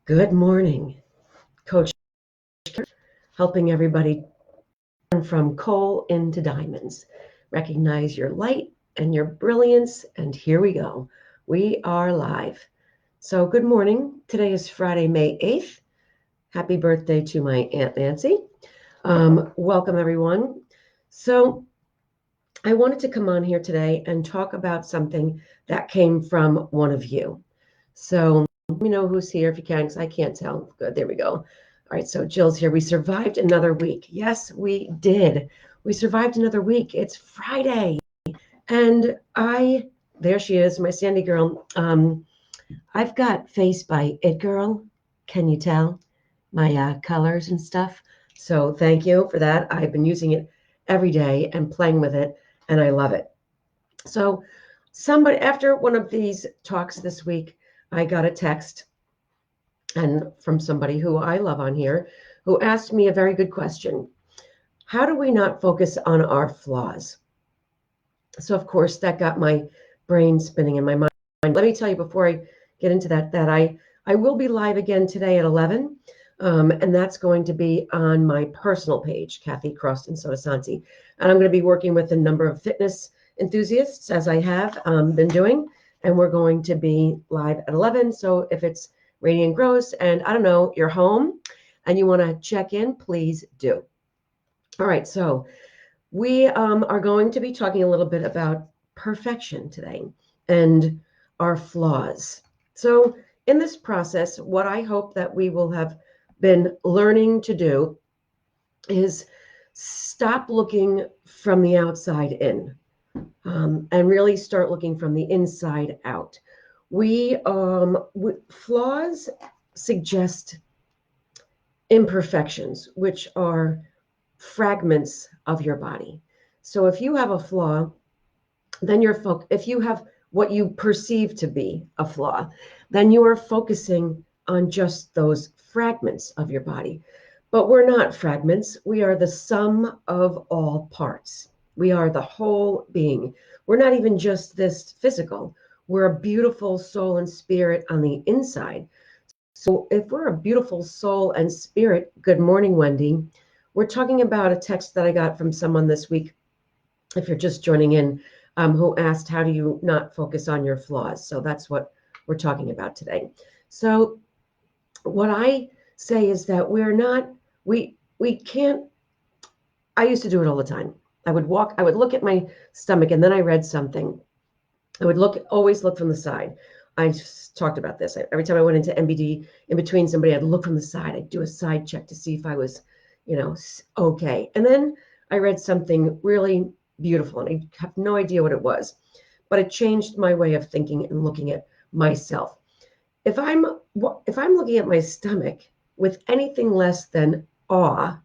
Good morning, Coach, helping everybody turn from coal into diamonds. Recognize your light and your brilliance, and here we go. We are live. So good morning. Today is Friday, May 8th. Happy birthday to my Aunt Nancy. Welcome, everyone. So I wanted to come on here today and talk about something that came from one of you. So let me know who's here if you can, because I can't tell. Good, there we go. All right, so Jill's here. We survived another week. Yes, we did. We survived another week. It's Friday. And there she is, my Sandy girl. I've got Face by It Girl. Can you tell? My colors and stuff. So thank you for that. I've been using it every day and playing with it, and I love it. So somebody, after one of these talks this week, I got a text and from somebody who I love on here, who asked me a very good question. How do we not focus on our flaws? So of course that got my brain spinning in my mind. Let me tell you before I get into that I will be live again today at 11. And that's going to be on my personal page, Kathi Croston Sotasanti. And I'm going to be working with a number of fitness enthusiasts, as I have been doing. And we're going to be live at 11. So if it's rainy and gross and I don't know, you're home and you want to check in, please do. All right. So we are going to be talking a little bit about perfection today and our flaws. So in this process, what I hope that we will have been learning to do is stop looking from the outside in and really start looking from the inside out. Flaws suggest imperfections, which are fragments of your body. So if you have a flaw, then if you have what you perceive to be a flaw, then you are focusing on just those fragments of your body. But we're not fragments. We are the sum of all parts. We are the whole being. We're not even just this physical. We're a beautiful soul and spirit on the inside. So if we're a beautiful soul and spirit, good morning, Wendy. We're talking about a text that I got from someone this week, if you're just joining in, who asked, how do you not focus on your flaws? So that's what we're talking about today. So what I say is that we can't, I used to do it all the time. I would look at my stomach and then I read something. I would always look from the side. I talked about this. Every time I went into MBD, in between somebody, I'd look from the side. I'd do a side check to see if I was, okay. And then I read something really beautiful and I have no idea what it was, but it changed my way of thinking and looking at myself. If I'm looking at my stomach with anything less than awe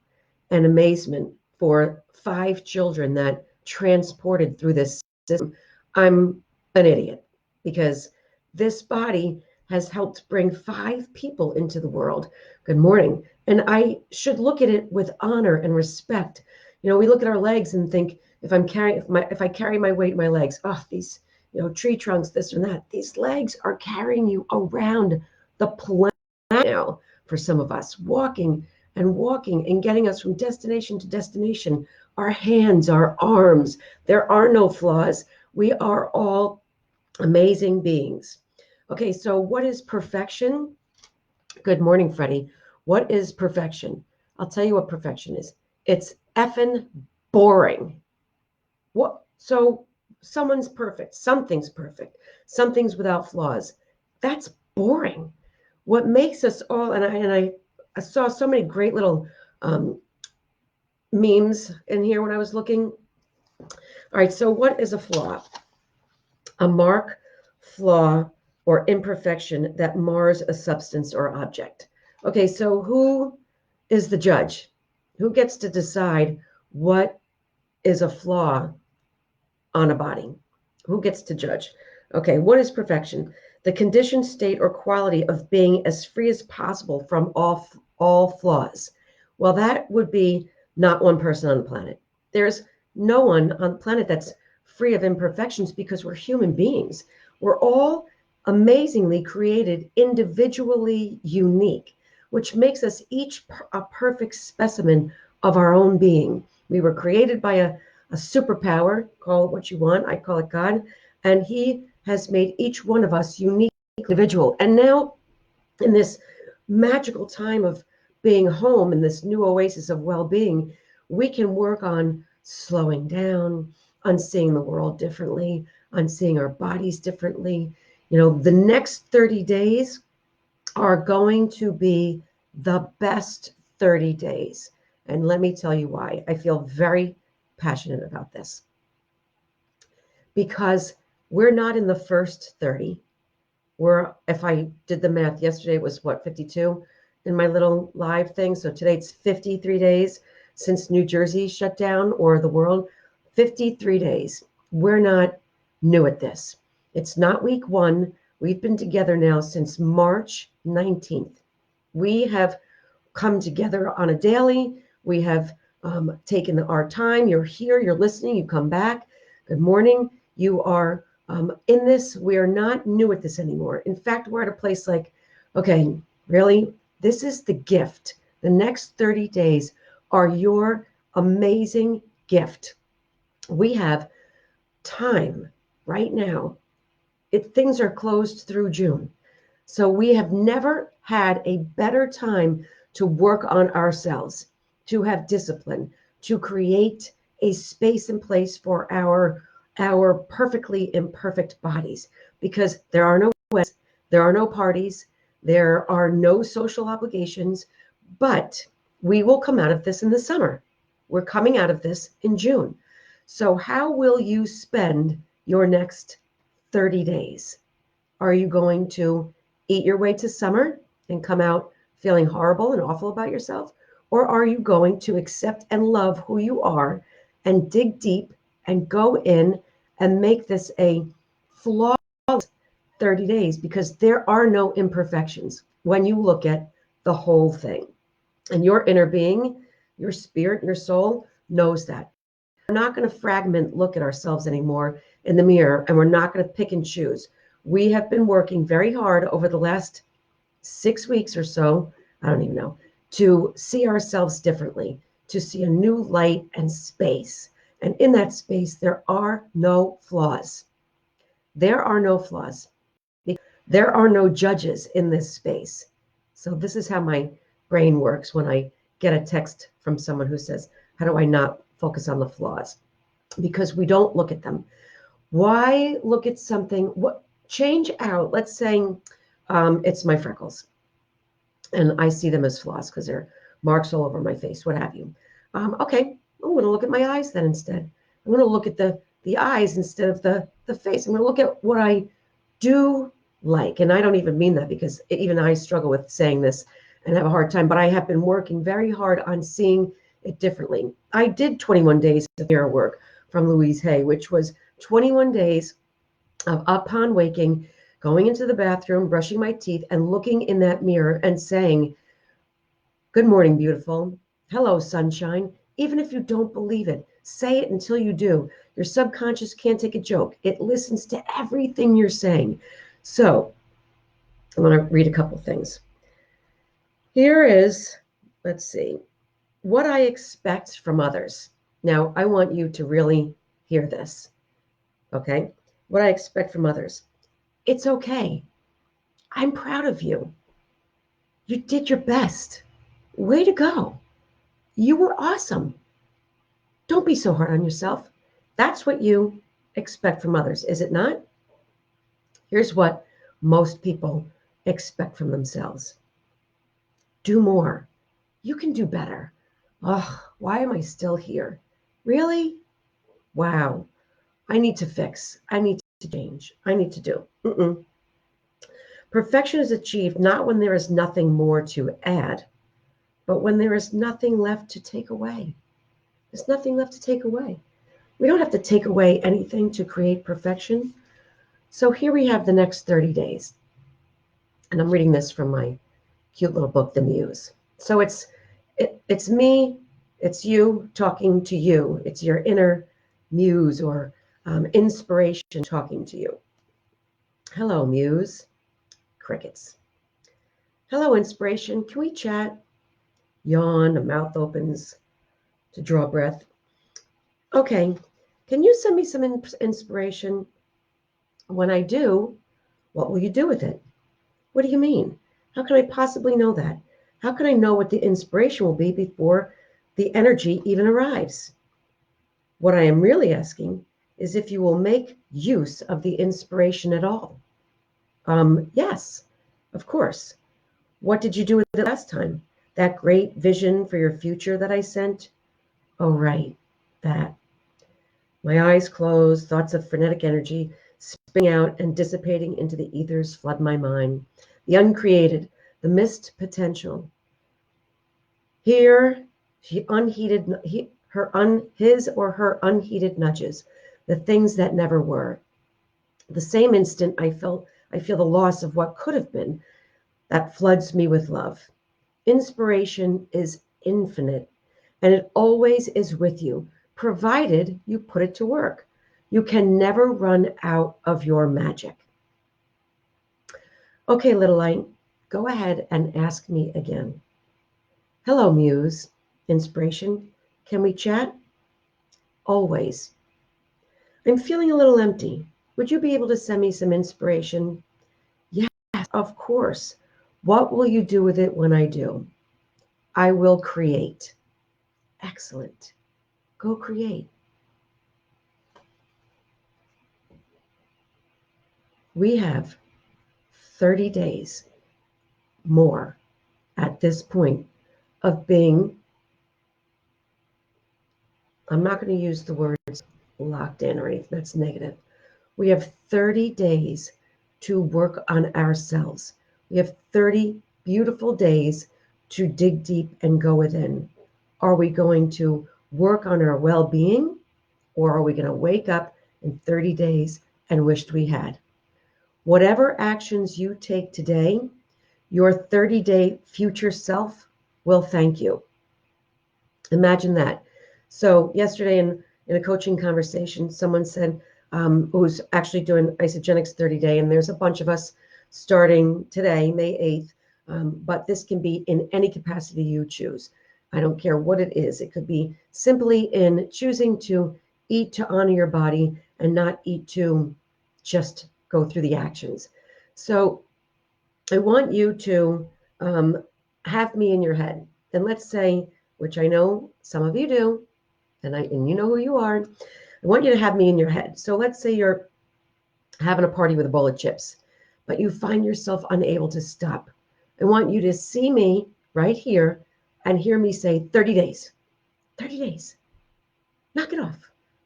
and amazement for 5 children that transported through this system, I'm an idiot, because this body has helped bring 5 people into the world. Good morning. And I should look at it with honor and respect. We look at our legs and think, if I carry my weight in my legs, these, tree trunks, this and that, these legs are carrying you around the planet now for some of us, walking and getting us from destination to destination. Our hands, our arms, there are no flaws. We are all amazing beings. Okay, so what is perfection? Good morning, Freddie. What is perfection? I'll tell you what perfection is. It's effing boring. What? So someone's perfect, something's perfect, something's without flaws. That's boring. What makes us all, and I saw so many great little memes in here when I was looking. All right, so what is a flaw? A mark, flaw, or imperfection that mars a substance or object. Okay, so who is the judge? Who gets to decide what is a flaw on a body? Who gets to judge? Okay, what is perfection? The condition, state, or quality of being as free as possible from all flaws. Well, that would be not one person on the planet. There's no one on the planet that's free of imperfections, because we're human beings. We're all amazingly created individually unique, which makes us each a perfect specimen of our own being. We were created by a superpower, call it what you want, I call it God, and he has made each one of us unique individual. And now in this magical time of being home in this new oasis of well-being, we can work on slowing down, on seeing the world differently, on seeing our bodies differently. The next 30 days are going to be the best 30 days. And let me tell you why. I feel very passionate about this because we're not in the first 30. If I did the math yesterday, it was 52 in my little live thing. So today it's 53 days since New Jersey shut down, or the world. 53 days. We're not new at this. It's not week one. We've been together now since March 19th. We have come together on a daily. We have taken our time. You're here, you're listening, you come back. Good morning. You are in this. We are not new at this anymore. In fact, we're at a place like, okay, really, this is the gift. The next 30 days are your amazing gift. We have time right now. Things are closed through June. So we have never had a better time to work on ourselves, to have discipline, to create a space and place for our perfectly imperfect bodies, because there are no weddings, there are no parties, there are no social obligations, but we will come out of this in the summer. We're coming out of this in June. So how will you spend your next 30 days? Are you going to eat your way to summer and come out feeling horrible and awful about yourself? Or are you going to accept and love who you are and dig deep and go in and make this a flawless 30 days? Because there are no imperfections when you look at the whole thing. And your inner being, your spirit, your soul knows that. We're not going to fragment look at ourselves anymore in the mirror, and we're not going to pick and choose. We have been working very hard over the last 6 weeks or so, I don't even know, to see ourselves differently, to see a new light and space. And in that space, there are no flaws. There are no flaws. There are no judges in this space. So this is how my brain works when I get a text from someone who says, how do I not focus on the flaws? Because we don't look at them. Why look at something? Change out, let's say it's my freckles, and I see them as flaws because they're marks all over my face, what have you. Okay, I'm going to look at my eyes then instead. I'm going to look at the eyes instead of the face. I'm going to look at what I do like. And I don't even mean that, because even I struggle with saying this and have a hard time, but I have been working very hard on seeing it differently. I did 21 days of mirror work from Louise Hay, which was 21 days of upon waking, going into the bathroom, brushing my teeth, and looking in that mirror and saying, good morning, beautiful. Hello, sunshine. Even if you don't believe it, say it until you do. Your subconscious can't take a joke. It listens to everything you're saying. So I want to read a couple things. Here is, let's see, what I expect from others. Now, I want you to really hear this, okay? What I expect from others. It's okay. I'm proud of you. You did your best. Way to go. You were awesome. Don't be so hard on yourself. That's what you expect from others, is it not? Here's what most people expect from themselves. Do more. You can do better. Oh, why am I still here? Really? Wow. I need to fix. I need to change. I need to do. Perfection is achieved not when there is nothing more to add, but when there is nothing left to take away. There's nothing left to take away. We don't have to take away anything to create perfection. So here we have the next 30 days. And I'm reading this from my cute little book, The Muse. So it's me, it's you talking to you. It's your inner muse or inspiration talking to you. Hello, Muse. Crickets. Hello, inspiration. Can we chat? Yawn, a mouth opens to draw breath. Okay, can you send me some inspiration? When I do, what will you do with it? What do you mean? How can I possibly know that? How can I know what the inspiration will be before the energy even arrives? What I am really asking is if you will make use of the inspiration at all. Yes, of course. What did you do with it last time? That great vision for your future that I sent? Oh, right, that. My eyes closed, thoughts of frenetic energy spinning out and dissipating into the ethers flood my mind. The uncreated, the missed potential. Here, she unheeded, his or her unheeded nudges, the things that never were. The same instant I feel the loss of what could have been that floods me with love. Inspiration is infinite, and it always is with you, provided you put it to work. You can never run out of your magic. Okay, little light, go ahead and ask me again. Hello, Muse. Inspiration, can we chat? Always. I'm feeling a little empty. Would you be able to send me some inspiration? Yes, of course. What will you do with it when I do? I will create. Excellent. Go create. We have 30 days more at this point of being, I'm not going to use the words locked in or anything, that's negative. We have 30 days to work on ourselves. We have 30 beautiful days to dig deep and go within. Are we going to work on our well being, or are we going to wake up in 30 days and wished we had? Whatever actions you take today, your 30-day future self will thank you. Imagine that. So yesterday in a coaching conversation, someone said, who's actually doing Isogenics 30 day, and there's a bunch of us starting today, May 8th, but this can be in any capacity you choose. I don't care what it is. It could be simply in choosing to eat to honor your body and not eat to just go through the actions. So I want you to have me in your head. And let's say, which I know some of you do, and you know who you are. I want you to have me in your head. So let's say you're having a party with a bowl of chips, but you find yourself unable to stop. I want you to see me right here and hear me say 30 days. 30 days. Knock it off.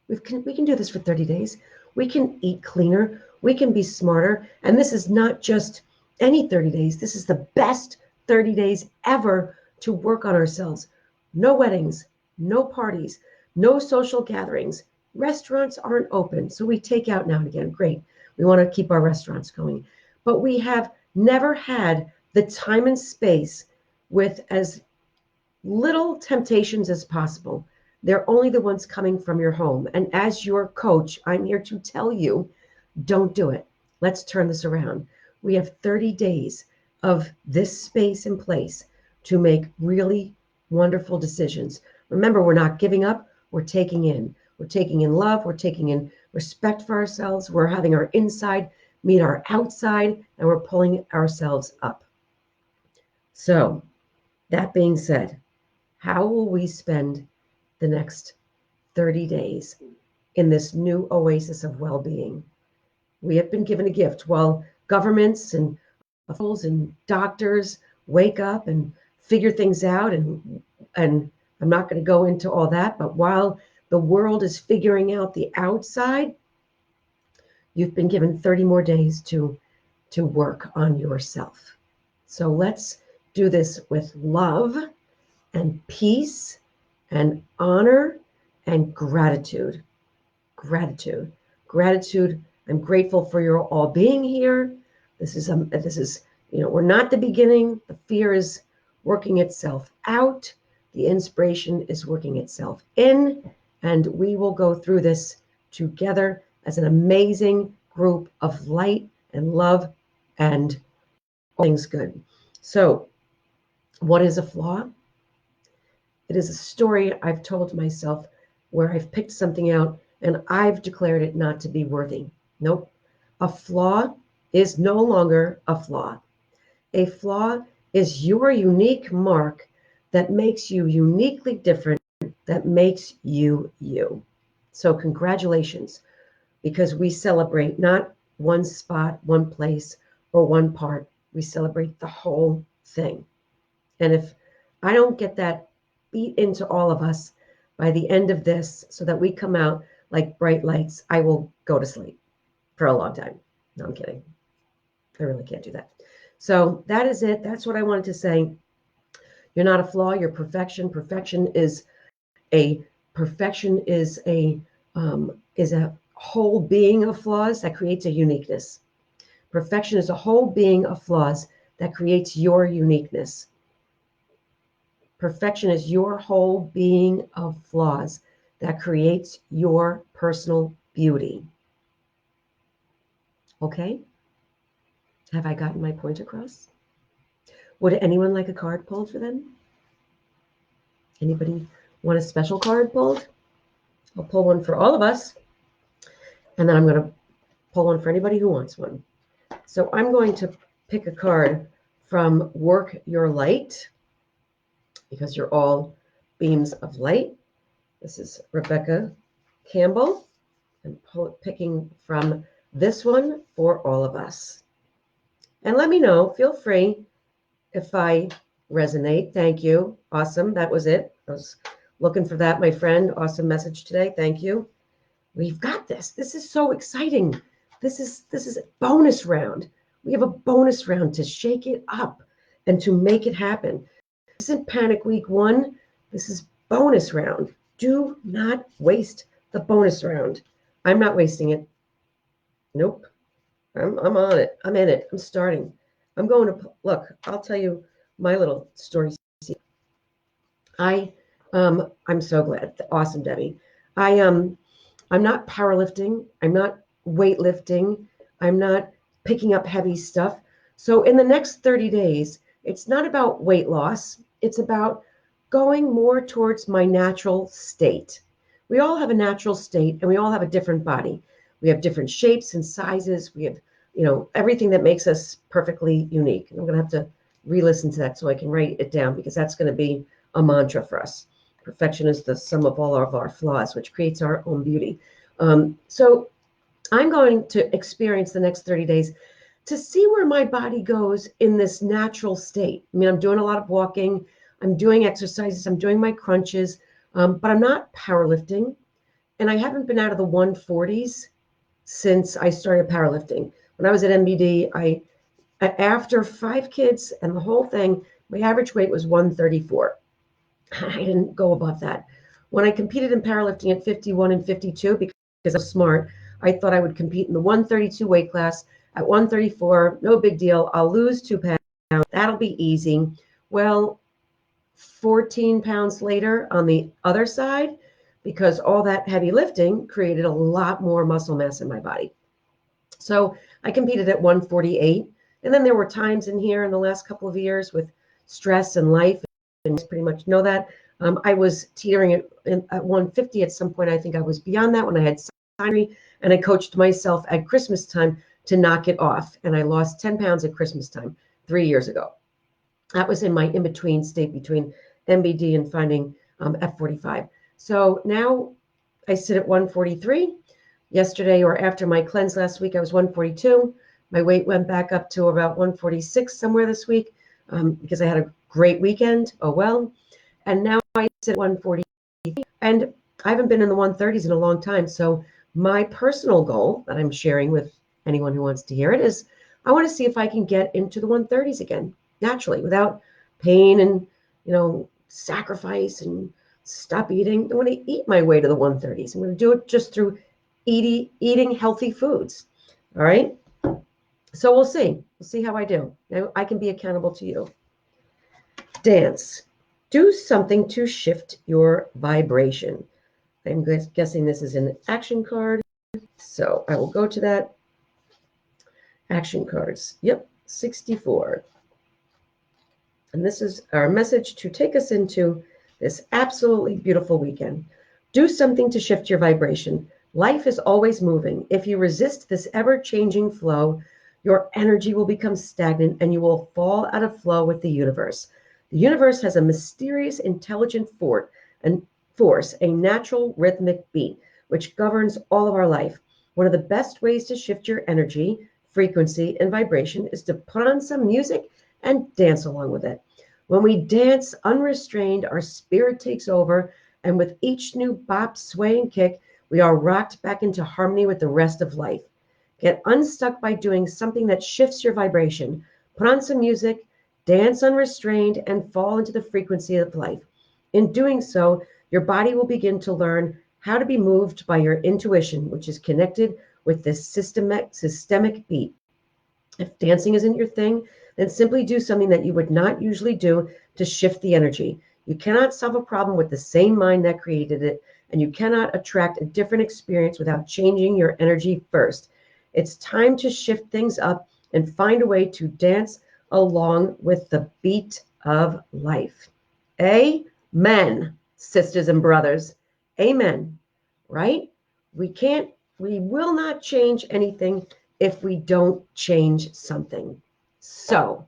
We can do this for 30 days. We can eat cleaner. We can be smarter. And this is not just any 30 days. This is the best 30 days ever to work on ourselves. No weddings, no parties, no social gatherings. Restaurants aren't open, so we take out now and again. Great. We want to keep our restaurants going. But we have never had the time and space with as little temptations as possible. They're only the ones coming from your home. And as your coach, I'm here to tell you, don't do it. Let's turn this around. We have 30 days of this space in place to make really wonderful decisions. Remember, we're not giving up, we're taking in. We're taking in love, we're taking in respect for ourselves, we're having our inside meet our outside, and we're pulling ourselves up. So, that being said, how will we spend the next 30 days in this new oasis of well-being? We have been given a gift while governments and officials and doctors wake up and figure things out, and I'm not going to go into all that, but while the world is figuring out the outside, you've been given 30 more days to work on yourself. So let's do this with love and peace and honor and gratitude. Gratitude. Gratitude. I'm grateful for your all being here. This is, we're not the beginning. The fear is working itself out. The inspiration is working itself in. And we will go through this together as an amazing group of light and love and all things good. So, what is a flaw? It is a story I've told myself where I've picked something out and I've declared it not to be worthy. Nope. A flaw is no longer a flaw. A flaw is your unique mark that makes you uniquely different, that makes you you. So, congratulations, because we celebrate not one spot, one place, or one part. We celebrate the whole thing. And if I don't get that beat into all of us by the end of this so that we come out like bright lights, I will go to sleep for a long time. No, I'm kidding. I really can't do that. So that is it. That's what I wanted to say. You're not a flaw. You're perfection. Perfection is a whole being of flaws that creates a uniqueness. Perfection is a whole being of flaws that creates your uniqueness. Perfection is your whole being of flaws that creates your personal beauty. Okay? Have I gotten my point across? Would anyone like a card pulled for them? Anybody want a special card pulled? I'll pull one for all of us, and then I'm going to pull one for anybody who wants one. So I'm going to pick a card from Work Your Light, because you're all beams of light. This is Rebecca Campbell. I'm picking from this one for all of us. And let me know, feel free if I resonate. Thank you. Awesome. That was it. I was looking for that, my friend. Awesome message today. Thank you. We've got this. This is so exciting. This is a bonus round. We have a bonus round to shake it up and to make it happen. This isn't Panic Week 1. This is bonus round. Do not waste the bonus round. I'm not wasting it. Nope. I'm on it. I'm in it. I'm starting. I'm going to look. I'll tell you my little story. I'm so glad. Awesome, Debbie. I'm not powerlifting. I'm not weightlifting. I'm not picking up heavy stuff. So in the next 30 days, it's not about weight loss. It's about going more towards my natural state. We all have a natural state and we all have a different body. We have different shapes and sizes. We have, everything that makes us perfectly unique. And I'm going to have to re-listen to that so I can write it down, because that's going to be a mantra for us. Perfection is the sum of all of our flaws, which creates our own beauty. So I'm going to experience the next 30 days to see where my body goes in this natural state. I mean, I'm doing a lot of walking. I'm doing exercises. I'm doing my crunches, but I'm not powerlifting. And I haven't been out of the 140s since I started powerlifting. When I was at MBD, after 5 kids and the whole thing, my average weight was 134. I didn't go above that. When I competed in powerlifting at 51 and 52, because I was smart, I thought I would compete in the 132 weight class at 134. No big deal. I'll lose 2 pounds. That'll be easy. Well, 14 pounds later on the other side, because all that heavy lifting created a lot more muscle mass in my body. So I competed at 148. And then there were times in here in the last couple of years with stress and life, and you pretty much know that. I was teetering at 150 at some point. I think I was beyond that when I had surgery, and I coached myself at Christmas time to knock it off. And I lost 10 pounds at Christmas time 3 years ago. That was in my in-between state between MBD and finding F45. So now I sit at 143. Yesterday, or after my cleanse last week, I was 142. My weight went back up to about 146 somewhere this week because I had a great weekend. Oh, well. And now I sit at 140. And I haven't been in the 130s in a long time. So my personal goal that I'm sharing with anyone who wants to hear it is I want to see if I can get into the 130s again, naturally, without pain and, sacrifice and stop eating. I want to eat my way to the 130s. I'm going to do it just through eating healthy foods. All right. So we'll see. We'll see how I do. I can be accountable to you. Dance. Do something to shift your vibration. I'm guessing this is an action card. So I will go to that. Action cards. Yep, 64. And this is our message to take us into this absolutely beautiful weekend. Do something to shift your vibration. Life is always moving. If you resist this ever-changing flow, your energy will become stagnant and you will fall out of flow with the universe. The universe has a mysterious, intelligent force, a natural rhythmic beat, which governs all of our life. One of the best ways to shift your energy, frequency, and vibration is to put on some music and dance along with it. When we dance unrestrained, our spirit takes over, and with each new bop, sway, and kick, we are rocked back into harmony with the rest of life. Get unstuck by doing something that shifts your vibration. Put on some music, dance unrestrained, and fall into the frequency of life. In doing so, your body will begin to learn how to be moved by your intuition, which is connected with this systemic beat. If dancing isn't your thing, then simply do something that you would not usually do to shift the energy. You cannot solve a problem with the same mind that created it, and you cannot attract a different experience without changing your energy first. It's time to shift things up and find a way to dance along with the beat of life. Amen, sisters and brothers. Amen. Right? We will not change anything if we don't change something. So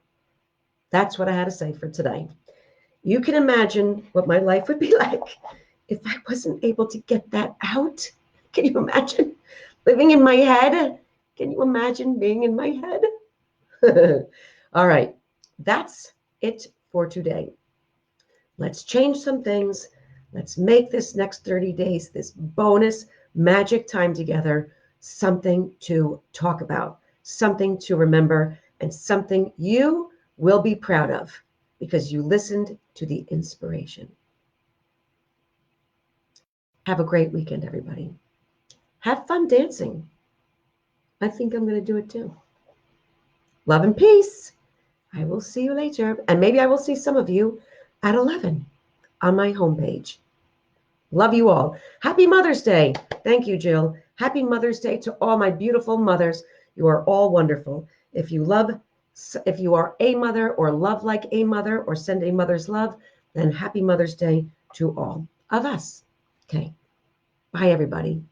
that's what I had to say for today. You can imagine what my life would be like if I wasn't able to get that out. Can you imagine living in my head? Can you imagine being in my head? All right, that's it for today. Let's change some things. Let's make this next 30 days, this bonus magic time together, something to talk about, something to remember, and something you will be proud of because you listened to the inspiration. Have a great weekend, everybody. Have fun dancing. I think I'm going to do it too. Love and peace. I will see you later. And maybe I will see some of you at 11 on my homepage. Love you all. Happy Mother's Day. Thank you, Jill. Happy Mother's Day to all my beautiful mothers. You are all wonderful. If you are a mother or love like a mother or send a mother's love, then happy Mother's Day to all of us. Okay. Bye, everybody.